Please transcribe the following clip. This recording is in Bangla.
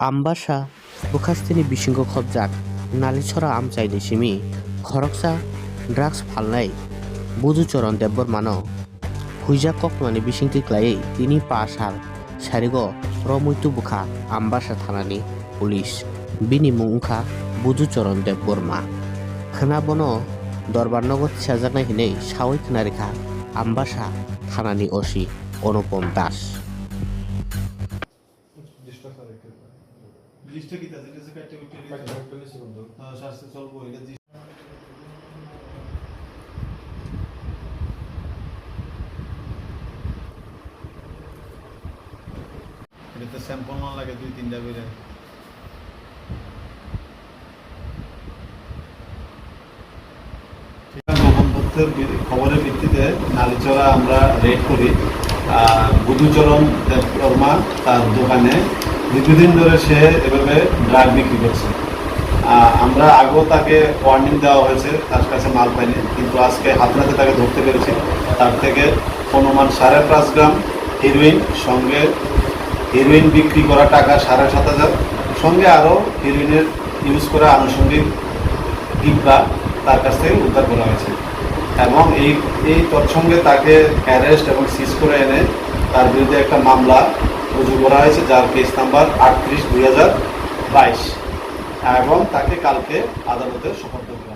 Ambassa Bukhastini Bishingo Khobjak Nalichora Amchaini Shimi Khoroksa Drugs Phalnai Buduchoron Debbor Mano Huija Kokmani Bishingti Clay Tini Pasar Sharigo Romuitu Bukha Ambassa Thanani Police Bini Mungkha Buduchoron Debbor Ma Khanabono Dorbarnogo Chajarna Hine Shawi Knarika Ambassa Thanani Oshi Onopom Das লিস্টে কি আছে এটা কাটতে লিস্ট বন্ধ শাস্তি চলবো এটা এটা স্যাম্পল মান লাগে 2-3টা বেরে গোপন তথ্যের খবরের ভিত্তিতে নালিচরা আমরা রেড করি বুধুচরণ দেববর্মা তার দোকানে দীর্ঘদিন ধরে সে এভাবে ড্রাগ বিক্রি করছে। আমরা আগেও তাকে ওয়ার্নিং দেওয়া হয়েছে, তার কাছে মাল পাইনি, কিন্তু আজকে হাতনাতে তাকে ধরতে পেরেছি। তার থেকে অনুমান 5.5 গ্রাম হিরোইন, সঙ্গে হিরোইন বিক্রি করা টাকা 7,500, সঙ্গে আরও হিরোইনের ইউজ করা আনুষঙ্গিক ডিব্বা তার কাছ থেকে উদ্ধার করা হয়েছে। এবং এই তৎসঙ্গে তাকে অ্যারেস্ট এবং সিজ করে এনে তার বিরুদ্ধে একটা মামলা রুজু করা হয়েছে, যার কেস নাম্বার 38/2022, এবং তাকে কালকে আদালতে সোপর্দ করা